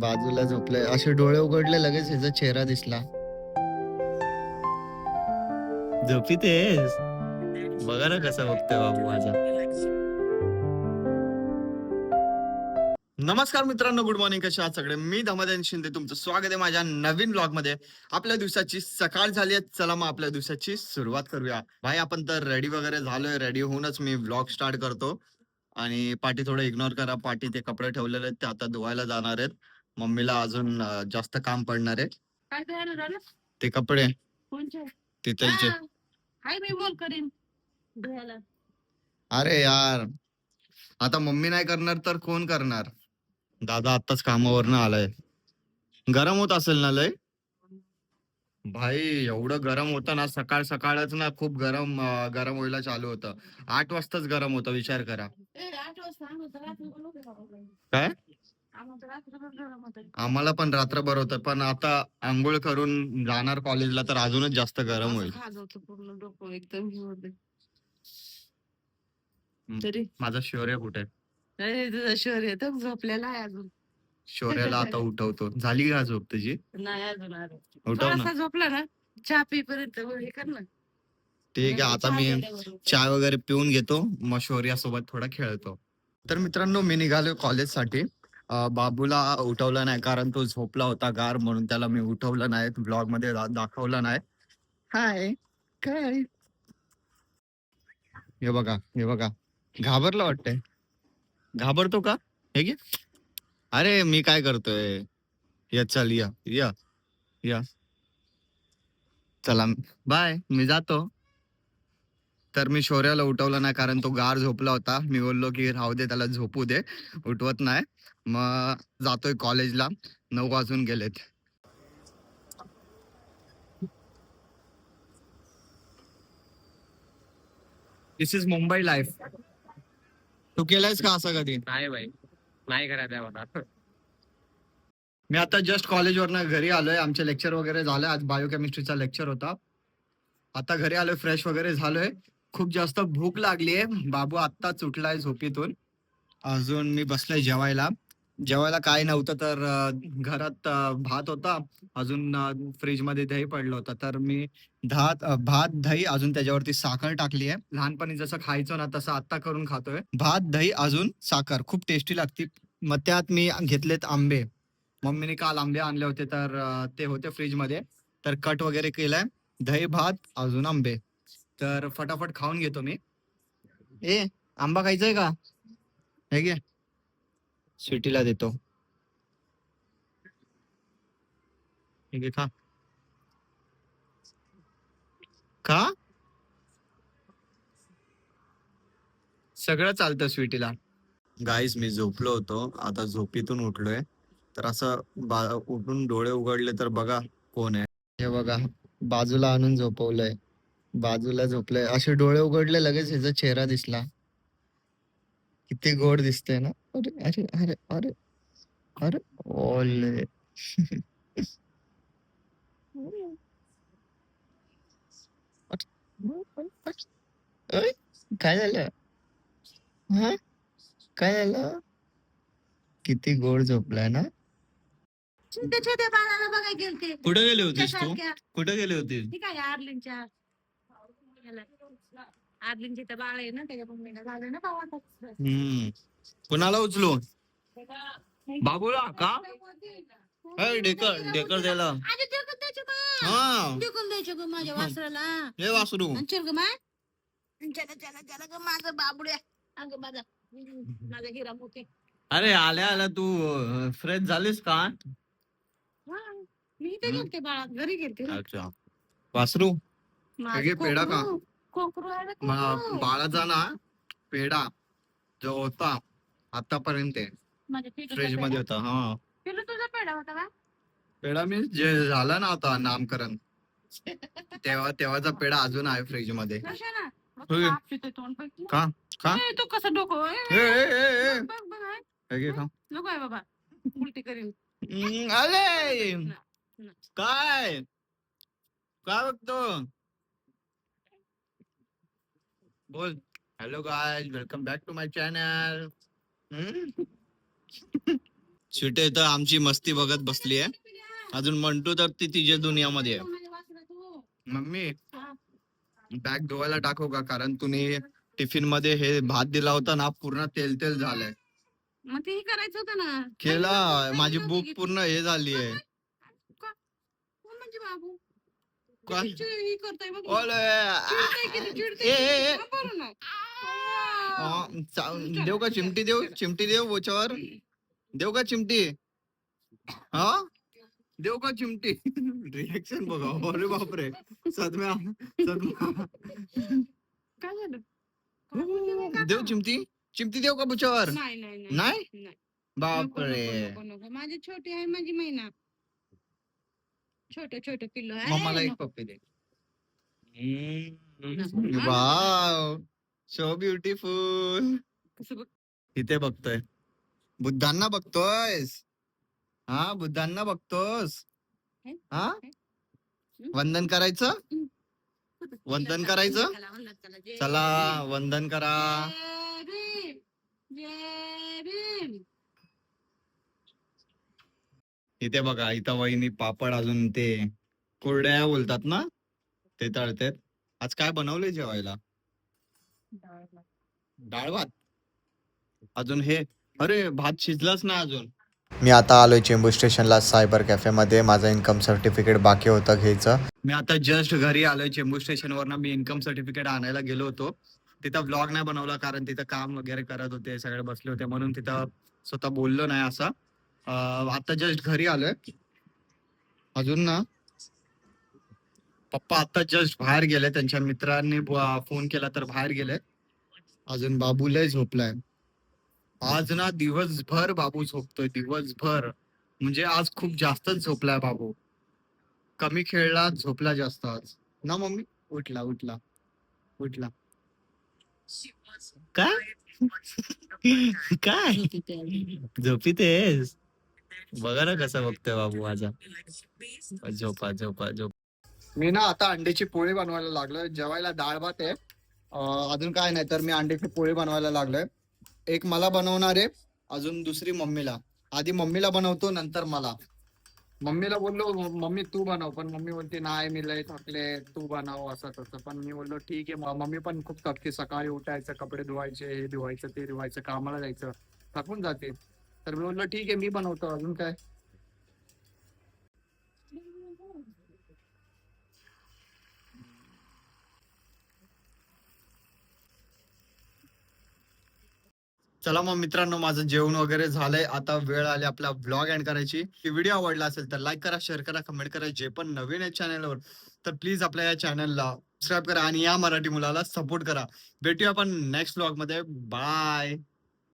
बाजूला झोपले, असे डोळे उघडले लगेच ह्याचा चेहरा दिसला. झोपीत आहेस? बघा ना कसा बघतोय बाबू माझा. नमस्कार मित्रांनो, गुड मॉर्निंग. कशा आहात सगळे? मी धमादान शिंदे, तुमचं स्वागत आहे माझ्या नवीन ब्लॉग मध्ये. आपल्या दिवसाची सकाळ झाली आहे, चला मग आपल्या दिवसाची सुरुवात करूया. भाई आपण तर रेडी वगैरे झालोय, रेडी होऊनच मी ब्लॉग स्टार्ट करतो. आणि पाठी थोडं इग्नोर करा, पाठी ते कपडे ठेवलेले आहेत ते आता धुवायला जाणार आहेत. मम्मीला अजून जास्त काम पडणार आहे. काय करायला झालं? ते कपडे कोणचे? तिथलचे. हाय मी बोल करीन धुवायला. अरे यार, आता मम्मी नाही करणार तर कोण करणार? दादा आत्ताच कामावरनं आलाय. गरम होत असेल ना लय? भाई एवढं गरम होतं ना, सकाळ सकाळच ना खूप गरम व्हायला चालू होतं. 8 वाजताच गरम होतं, विचार करा. 8 वाजता आम्हाला रात्री पण होते बाबा. काय? आम्हाला रात्रभर गरम होतं. आम्हाला पण रात्रभर होतं, पण आता आंघोळ करून जाणार कॉलेजला तर अजूनच जास्त गरम होईल. खाजवतं पूर्ण डोकं एकदम हे होते. तरी माझा शौर्य कुठे? अरे तुझा शहर येतो झोपलेला आहे अजून. शौर्याला आता उठवतो. झाली का झोप तुझी? नाही अजून आलं. उठव ना. थोडासा झोपला ना चहा पिपर्यंत हे कर ना. ठीक आहे, आता मी चहा वगैरे पिऊन घेतो, मग शौर्या सोबत थोडा खेळतो. तर मित्रांनो, मी निघालो कॉलेजसाठी. बाबूला उठवलं नाही कारण तो झोपला होता गार, म्हणून त्याला मी उठवलं नाही, ब्लॉग मध्ये दाखवलं नाही. हाय, काय? हे बघा, हे बघा, घाबरला वाटतंय. घाबरतो का? हे घे. अरे मी काय करतोय? या चल, या या या. चला बाय, मी जातो. तर मी शौर्याला उठवलं नाही कारण तो गार झोपला होता. मी बोललो की राहू दे, त्याला झोपू दे, उठवत नाही. मग जातोय कॉलेजला. 9 वाजून गेलेत. दिस इज मुंबई लाईफ. तू केलायस का असं कधी? नाही भाई, नाही करायचं मला. मी आता जस्ट कॉलेजवरनं घरी आलोय. आमचे लेक्चर वगैरे झाले. आज बायोकेमिस्ट्रीचा लेक्चर होता. आता घरी आलोय, फ्रेश वगैरे झालोय. खूप जास्त भूक लागलीये. बाबू आत्ताच उठलाय झोपेतून. अजून मी बसलोय जेवायला. जेवायला काय नव्हतं तर घरात भात होता. अजून फ्रीज मध्ये दही पडलं होतं, तर मी भात दही अजून त्याच्यावरती साखर टाकली आहे. लहानपणी जसं खायचो ना तसं आत्ता करून खातोय. भात दही अजून साखर खूप टेस्टी लागते. मग त्यात मी घेतलेत आंबे. मम्मीने काल आंबे आणले होते, तर ते होते फ्रीज मध्ये, तर कट वगैरे केलाय. दही भात अजून आंबे, तर फटाफट खाऊन घेतो मी. ए, आंबा खायचाय का? हे घे, स्वीटीला देतो. हे घे, खा. का? सगळं चालतं स्वीटीला. गाईस, मी झोपलो होतो, आता झोपीतून उठलोय. तर असं उठून डोळे उघडले तर बघा कोण आहे. हे बघा, बाजूला आणून झोपवलंय. बाजूला झोपलंय, असे डोळे उघडले लगेच ह्याचा चेहरा दिसला. किती गोड दिसतंय ना. अरे अरे अरे अरे अरे, ओले. अय, काय झालं? हा, काय झालं? किती गोड झोपलाय ना. छोट्या बाळाला बघाय गेलते. कुठे गेली होतीस तू? तुमच्यासारख्या. कुठे गेली होतीस? ठीक आहे आर्लिनच्या आर्लिनचे तर बाळ आहे ना, त्याच्या मम्मीला झालं ना भावाचं. कुणाला उचलू? बाबूला का? ढेकर ढेकर द्यायला. अरे ढेकल द्यायचं का? हा, ढेकल द्यायचं का माझ्या वासराला? हे वासरू. आणि चल ग माय, चला चला चला ग माझं बाबुड्या. अगं माझा हिरा मोठे. अरे आल्या आल्या तू फ्रेश झालीस का? हा, मी इथे गेलते बाळा घरी गेलते ना. अच्छा, वासरू. माझं हे पेढा का? कोकरू आहे ना, कोकरू. बाळाचा ना पेढा जो होता आतापर्यंत माझ्या पिलूचा फ्रीज मध्ये पेढा. होता. हा, पिलू तुझा पेढा होता का? पेढा मी जे झालं ना आता नामकरण, तेव्हाचा पेढा अजून आहे फ्रीज मध्ये. कशाला? होय. साप पितोय तोंड बघ. का का? ए, तू कसं डोकं बघ बघ आहे. हे घे, खा. नको आहे बाबा, उलटी करीन. अरे ना, ना. काय काय बघतो? बोल. Hello guys, welcome back to my channel. स्वीटे तर आमची मस्ती बघत बसली आहे. अजून मंटू तर ती तिच्या दुनियामध्ये आहे. मम्मी बॅग धुवायला टाकू का? कारण तुम्ही टिफिन मध्ये हे भात दिला होता ना, पूर्ण तेल तेल झालंय. मग ते करायचं होतं ना. केला, माझी बुक पूर्ण हे झाली आहे. म्हणजे बाबू काय? हे करताय बघ. ओले. चिडतंय किती, चिडतंय ए, ए, ए. किती. हा, बरं ना. देऊ का चिमटी? चिमटी देऊ बोच्यावर? देऊ का चिमटी? हा, देऊ का चिमटी? रिएक्शन बघा. अरे बापरे, सदम्या सदम्या. काय झालं? काय बोलते मी काका? देऊ चिमटी? चिमटी देऊ का बुच्यावर? नाही नाही नाही? नाही नाही. नको, बापरे. नको, नको, नको. माझी छोटी आहे माझी मैना. छोट छोट पिल्लू आहे. मम्माला एक नको. पप्पी दे. नको. Wow, so beautiful. कसं बघ. इथे बघतोय. बुद्धांना बघतोयस? हा, बुद्धांना बघतोस? हे? हा, हे? वंदन करायचं? वंदन करायचं? चला, वंदन करा. जय चला भीम. वंदन करा. जय भीम. जय भीम. इथे बघा, इथं वहिनी पापड अजून ते कुरड्या बोलतात ना, ते तळतेत. आज काय बनवलंय जेवायला? डाळ भात. अजून हे, अरे भात शिजलाच ना अजून. मी आता आलोय चेंबूर स्टेशनला सायबर कॅफेमध्ये. माझं इन्कम सर्टिफिकेट बाकी होतं घ्यायचं. मी आता जस्ट घरी आलोय चेंबूर स्टेशन वरनं. मी इन्कम सर्टिफिकेट आणायला गेलो होतो. तिथं ब्लॉग नाही बनवला कारण तिथं काम वगैरे करत होते, सगळे बसले होते, म्हणून तिथं स्वतः बोललो नाही असा. आता जस्ट घरी आलोय. अजून ना पप्पा आता जस्ट बाहेर गेले, त्यांच्या मित्रांनी फोन केला तर बाहेर गेले. अजून बाबू लय झोपलाय. आज ना दिवसभर बाबू झोपतोय, दिवसभर. म्हणजे आज खूप जास्तच झोपलाय बाबू. कमी खेळला, झोपला जास्त आज ना. मम्मी उठला उठला उठला. काय काय झोपीतेस? बघा ना कसं बघतोय बाबू माझा. झोपा झोपा झोप. मी ना आता अंड्याची पोळी बनवायला लागलोय. जेवायला डाळ भात आहे. अजून काय नाही, तर मी अंड्याची पोळी बनवायला लागलोय. एक मला बनवणार आहे, अजून दुसरी मम्मीला. आधी मम्मीला बनवतो, नंतर मला. मम्मीला बोललो मम्मी तू बनव, पण मम्मी बोलते नाही मी लय थकले, तू बनव असं तसं. पण मी बोललो ठीक आहे. मम्मी पण खूप थकते, सकाळी उठायचं, कपडे धुवायचे, हे धुवायचं ते धुवायचं, कामाला जायचं, थकून जाते. तर मी बोललो ठीक आहे मी बनवतो. अजून काय. चला मग मित्रांनो, माझं जेवण वगैरे झालंय. आता वेळ आली आपला व्लॉग एंड करायची. व्हिडिओ आवडला असेल तर लाईक करा, शेअर करा, कमेंट करा. जे पण नवीन आहे चॅनलवर तर प्लीज आपल्या या चॅनलला सबस्क्राईब करा आणि या मराठी मुलाला सपोर्ट करा. भेटूया आपण नेक्स्ट व्लॉग मध्ये. बाय.